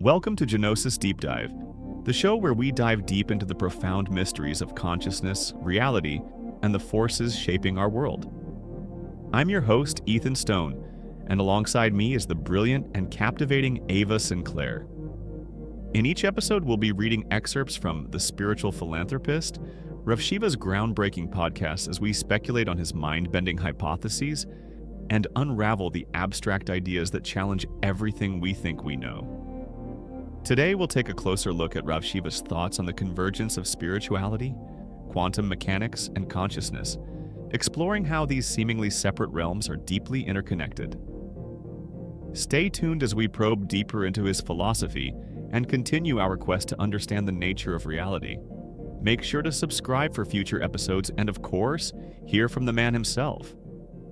Welcome to Gnenosis Deep Dive, the show where we dive deep into the profound mysteries of consciousness, reality, and the forces shaping our world. I'm your host, Ethan Stone, and alongside me is the brilliant and captivating Ava Sinclair. In each episode, we'll be reading excerpts from The Spiritual Philanthropist, Ravshiva's groundbreaking podcast as we speculate on his mind-bending hypotheses and unravel the abstract ideas that challenge everything we think we know. Today, we'll take a closer look at Ravshiva's thoughts on the convergence of spirituality, quantum mechanics, and consciousness, exploring how these seemingly separate realms are deeply interconnected. Stay tuned as we probe deeper into his philosophy and continue our quest to understand the nature of reality. Make sure to subscribe for future episodes and, of course, hear from the man himself,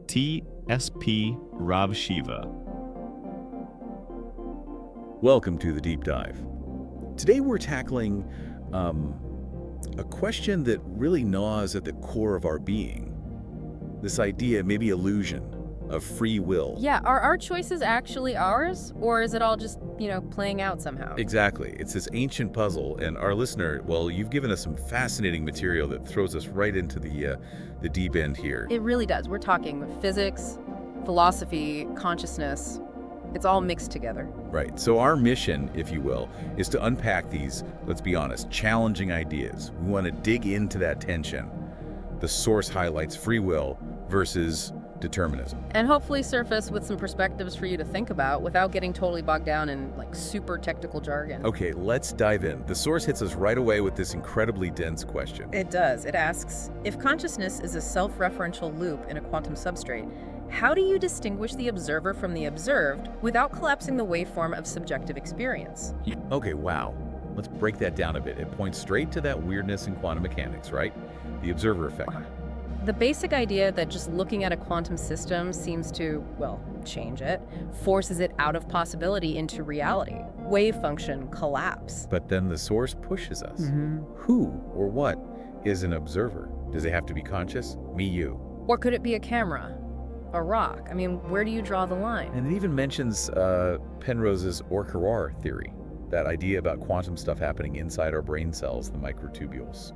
T.S.P. Ravshiva. Welcome to the Deep Dive. Today we're tackling a question that really gnaws at the core of our being. This idea, maybe illusion, of free will. Yeah, are our choices actually ours, or is it all just, playing out somehow? Exactly. It's this ancient puzzle, and our listener, well, you've given us some fascinating material that throws us right into the deep end here. It really does. We're talking physics, philosophy, consciousness. It's all mixed together. Right. So our mission, if you will, is to unpack these, let's be honest, challenging ideas. We want to dig into that tension. The source highlights free will versus determinism. And hopefully surface with some perspectives for you to think about without getting totally bogged down in super technical jargon. Okay, let's dive in. The source hits us right away with this incredibly dense question. It does. It asks, if consciousness is a self-referential loop in a quantum substrate, how do you distinguish the observer from the observed without collapsing the waveform of subjective experience? Okay, wow. Let's break that down a bit. It points straight to that weirdness in quantum mechanics, right? The observer effect. The basic idea that just looking at a quantum system seems to, change it, forces it out of possibility into reality. Wave function collapse. But then the source pushes us. Who or what is an observer? Does it have to be conscious? Me, you. Or could it be a camera? A rock? Where do you draw the line? And it even mentions Penrose's Orcarar theory, that idea about quantum stuff happening inside our brain cells, the microtubules.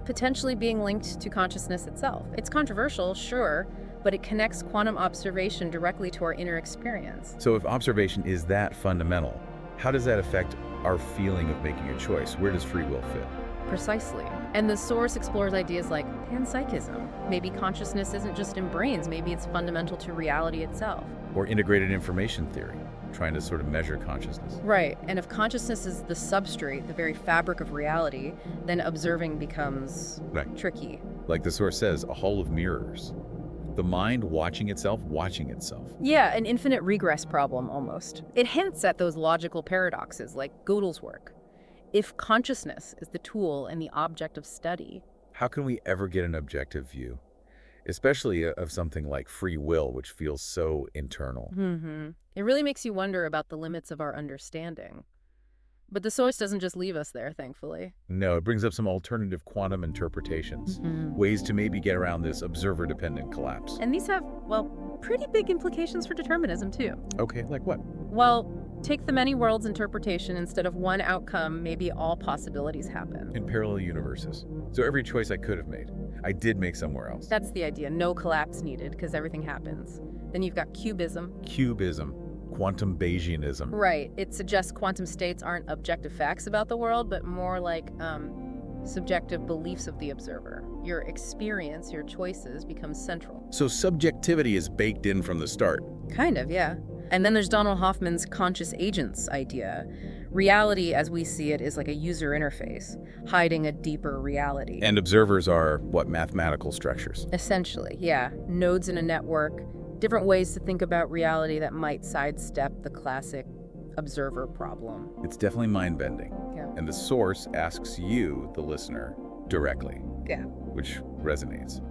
Potentially being linked to consciousness itself. It's controversial, sure, but it connects quantum observation directly to our inner experience. So if observation is that fundamental, how does that affect our feeling of making a choice? Where does free will fit? Precisely. And the source explores ideas like panpsychism. Maybe consciousness isn't just in brains, maybe it's fundamental to reality itself. Or integrated information theory, trying to sort of measure consciousness. Right, and if consciousness is the substrate, the very fabric of reality, then observing becomes tricky. Like the source says, a hall of mirrors. The mind watching itself. Yeah, an infinite regress problem almost. It hints at those logical paradoxes like Gödel's work. If consciousness is the tool and the object of study, how can we ever get an objective view? Especially of something like free will, which feels so internal. It really makes you wonder about the limits of our understanding. But the source doesn't just leave us there, thankfully. No, it brings up some alternative quantum interpretations, ways to maybe get around this observer-dependent collapse. And these have, pretty big implications for determinism, too. Okay, like what? Well, take the many worlds interpretation. Instead of one outcome, maybe all possibilities happen. In parallel universes. So every choice I could have made, I did make somewhere else. That's the idea. No collapse needed, because everything happens. Then you've got cubism. Quantum Bayesianism. Right. It suggests quantum states aren't objective facts about the world, but more like subjective beliefs of the observer. Your experience, your choices become central. So subjectivity is baked in from the start. Kind of, yeah. And then there's Donald Hoffman's conscious agents idea. Reality, as we see it, is like a user interface, hiding a deeper reality. And observers are, mathematical structures? Essentially, yeah. Nodes in a network, different ways to think about reality that might sidestep the classic observer problem. It's definitely mind-bending. Yeah. And the source asks you, the listener, directly. Yeah. Which resonates.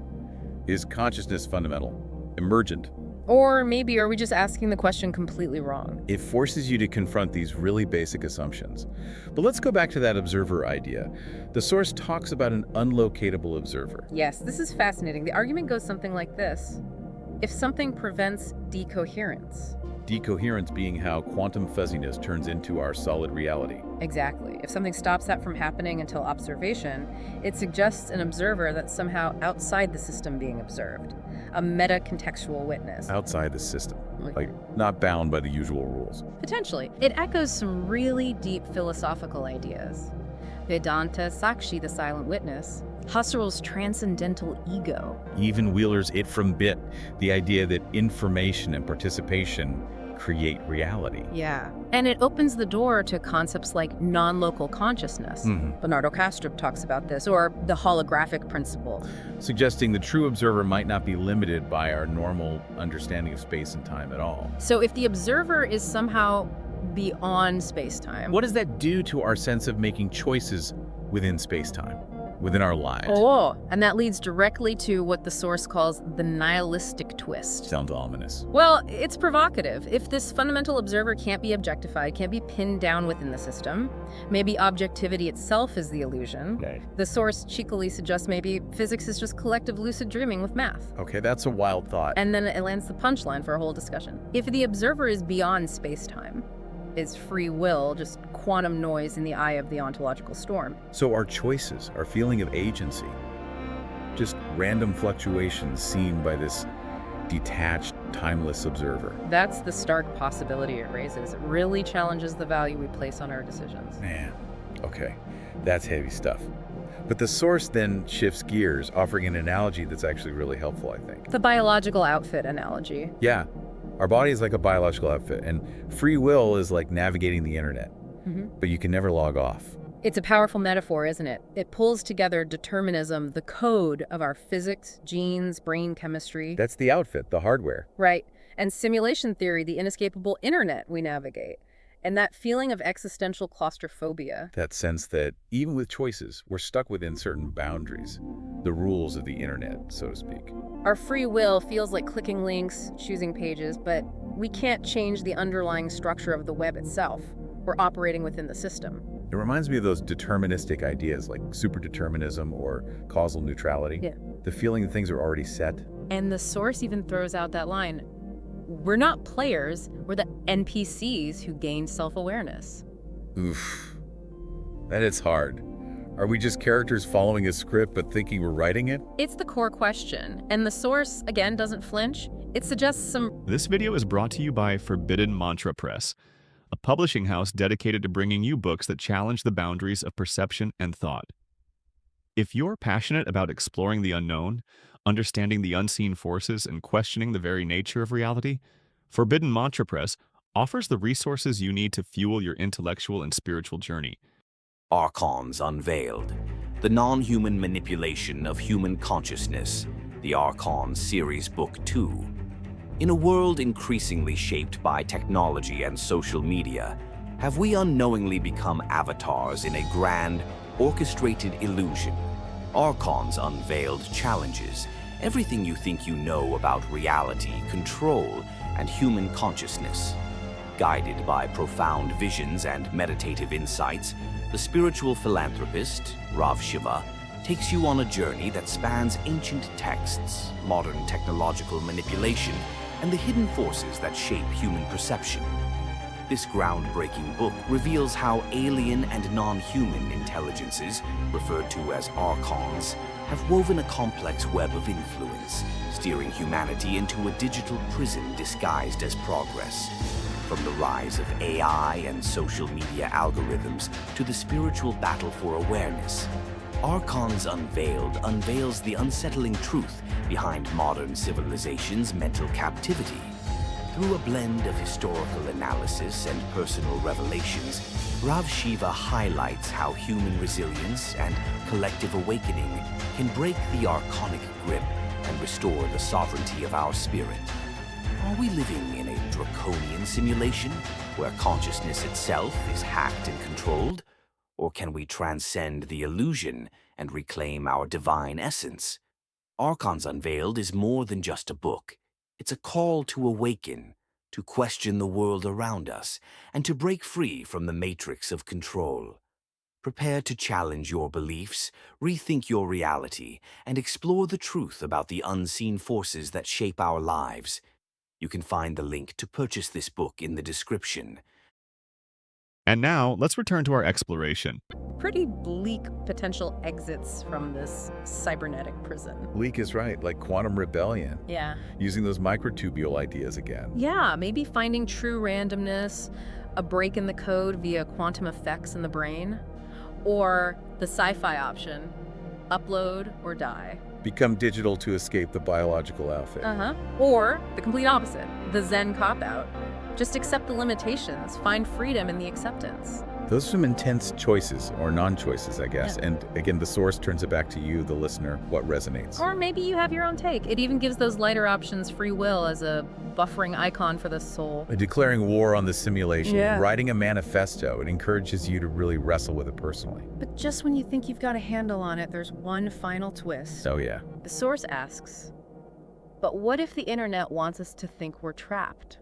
Is consciousness fundamental? Emergent? Or maybe are we just asking the question completely wrong? It forces you to confront these really basic assumptions. But let's go back to that observer idea. The source talks about an unlocatable observer. Yes, this is fascinating. The argument goes something like this. If something prevents decoherence, Decoherence being how quantum fuzziness turns into our solid reality. Exactly. If something stops that from happening until observation, it suggests an observer that's somehow outside the system being observed, a meta-contextual witness. Outside the system, like not bound by the usual rules. Potentially. It echoes some really deep philosophical ideas. Vedanta Sakshi, the silent witness, Husserl's transcendental ego. Even Wheeler's it from bit, the idea that information and participation create reality. Yeah. And it opens the door to concepts like non-local consciousness. Bernardo Kastrup talks about this, or the holographic principle. Suggesting the true observer might not be limited by our normal understanding of space and time at all. So if the observer is somehow beyond space-time... What does that do to our sense of making choices within space-time, within our lives? Oh, and that leads directly to what the source calls the nihilistic twist. Sounds ominous. Well, it's provocative. If this fundamental observer can't be objectified, can't be pinned down within the system, maybe objectivity itself is the illusion. Okay. The source cheekily suggests maybe physics is just collective lucid dreaming with math. Okay, that's a wild thought. And then it lands the punchline for a whole discussion. If the observer is beyond space-time, is free will just quantum noise in the eye of the ontological storm? So our choices, our feeling of agency, just random fluctuations seen by this detached, timeless observer. That's the stark possibility it raises. It really challenges the value we place on our decisions. Man, okay, that's heavy stuff. But the source then shifts gears, offering an analogy that's actually really helpful, I think. The biological outfit analogy. Yeah, our body is like a biological outfit, and free will is like navigating the internet, but you can never log off. It's a powerful metaphor, isn't it? It pulls together determinism, the code of our physics, genes, brain chemistry. That's the outfit, the hardware. Right. And simulation theory, the inescapable internet we navigate. And that feeling of existential claustrophobia. That sense that even with choices, we're stuck within certain boundaries, the rules of the internet, so to speak. Our free will feels like clicking links, choosing pages, but we can't change the underlying structure of the web itself. We're operating within the system. It reminds me of those deterministic ideas like superdeterminism or causal neutrality. Yeah. The feeling that things are already set. And the source even throws out that line. We're not players, we're the NPCs who gain self-awareness. Oof. That is hard. Are we just characters following a script but thinking we're writing it? It's the core question. And the source, again, doesn't flinch. It suggests some... This video is brought to you by Forbidden Mantra Press, a publishing house dedicated to bringing you books that challenge the boundaries of perception and thought. If you're passionate about exploring the unknown, understanding the unseen forces, and questioning the very nature of reality, Forbidden Mantra Press offers the resources you need to fuel your intellectual and spiritual journey. Archons Unveiled, the non-human manipulation of human consciousness, the Archons Series Book 2. In a world increasingly shaped by technology and social media, have we unknowingly become avatars in a grand, orchestrated illusion? Archons Unveiled challenges everything you think you know about reality, control, and human consciousness. Guided by profound visions and meditative insights, the spiritual philanthropist, Ravshiva, takes you on a journey that spans ancient texts, modern technological manipulation, and the hidden forces that shape human perception. This groundbreaking book reveals how alien and non-human intelligences, referred to as Archons, have woven a complex web of influence, steering humanity into a digital prison disguised as progress. From the rise of AI and social media algorithms to the spiritual battle for awareness, Archons Unveiled unveils the unsettling truth behind modern civilization's mental captivity. Through a blend of historical analysis and personal revelations, Ravshiva highlights how human resilience and collective awakening can break the archonic grip and restore the sovereignty of our spirit. Are we living in a draconian simulation where consciousness itself is hacked and controlled? Or can we transcend the illusion and reclaim our divine essence? Archons Unveiled is more than just a book. It's a call to awaken, to question the world around us, and to break free from the matrix of control. Prepare to challenge your beliefs, rethink your reality, and explore the truth about the unseen forces that shape our lives. You can find the link to purchase this book in the description. And now, let's return to our exploration. Pretty bleak potential exits from this cybernetic prison. Bleak is right, like quantum rebellion. Yeah. Using those microtubule ideas again. Yeah, maybe finding true randomness, a break in the code via quantum effects in the brain, or the sci-fi option, upload or die. Become digital to escape the biological outfit. Or the complete opposite, the Zen cop-out. Just accept the limitations, find freedom in the acceptance. Those are some intense choices, or non-choices, I guess. Yeah. And again, the source turns it back to you, the listener, what resonates. Or maybe you have your own take. It even gives those lighter options free will as a buffering icon for the soul. Declaring war on the simulation, Yeah. writing a manifesto, it encourages you to really wrestle with it personally. But just when you think you've got a handle on it, there's one final twist. Oh yeah. The source asks, but what if the internet wants us to think we're trapped?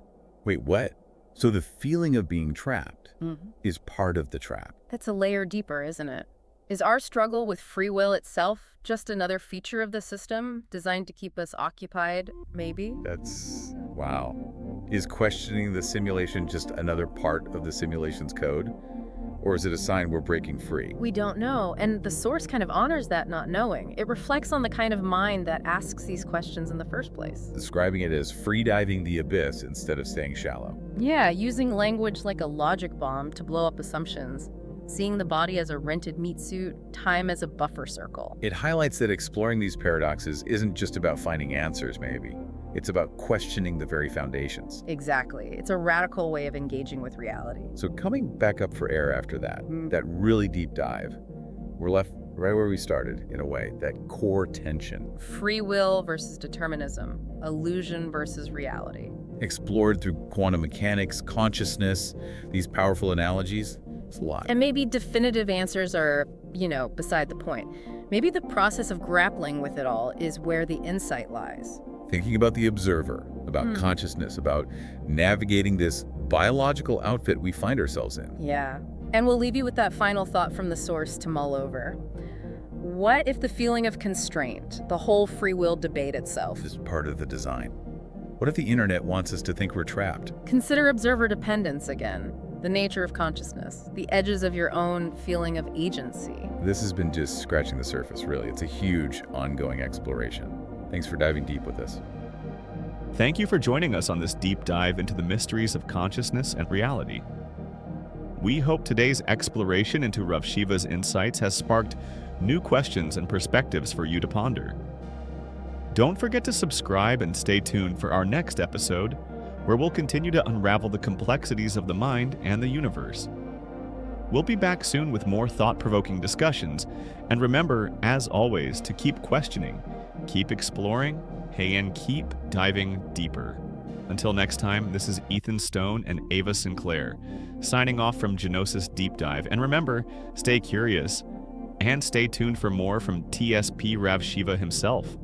Wait, what? So the feeling of being trapped is part of the trap. That's a layer deeper, isn't it? Is our struggle with free will itself just another feature of the system designed to keep us occupied, maybe? That's, wow. Is questioning the simulation just another part of the simulation's code? Or is it a sign we're breaking free? We don't know, and the source kind of honors that not knowing. It reflects on the kind of mind that asks these questions in the first place. Describing it as free-diving the abyss instead of staying shallow. Yeah, using language like a logic bomb to blow up assumptions. Seeing the body as a rented meat suit, time as a buffer circle. It highlights that exploring these paradoxes isn't just about finding answers, maybe. It's about questioning the very foundations. Exactly. It's a radical way of engaging with reality. So coming back up for air after that, that really deep dive, we're left right where we started, in a way, that core tension. Free will versus determinism. Illusion versus reality. Explored through quantum mechanics, consciousness, these powerful analogies. It's a lot. And maybe definitive answers are, beside the point. Maybe the process of grappling with it all is where the insight lies. Thinking about the observer, about consciousness, about navigating this biological outfit we find ourselves in. Yeah. And we'll leave you with that final thought from the source to mull over. What if the feeling of constraint, the whole free will debate itself, Is part of the design? What if the internet wants us to think we're trapped? Consider observer dependence again, the nature of consciousness, the edges of your own feeling of agency. This has been just scratching the surface, really. It's a huge, ongoing exploration. Thanks for diving deep with us. Thank you for joining us on this deep dive into the mysteries of consciousness and reality. We hope today's exploration into Ravshiva's insights has sparked new questions and perspectives for you to ponder. Don't forget to subscribe and stay tuned for our next episode, where we'll continue to unravel the complexities of the mind and the universe. We'll be back soon with more thought-provoking discussions, and remember, as always, to keep questioning, keep exploring, and keep diving deeper. Until next time, this is Ethan Stone and Ava Sinclair, signing off from Gnenosis Deep Dive. And remember, stay curious, and stay tuned for more from TSP Ravshiva himself.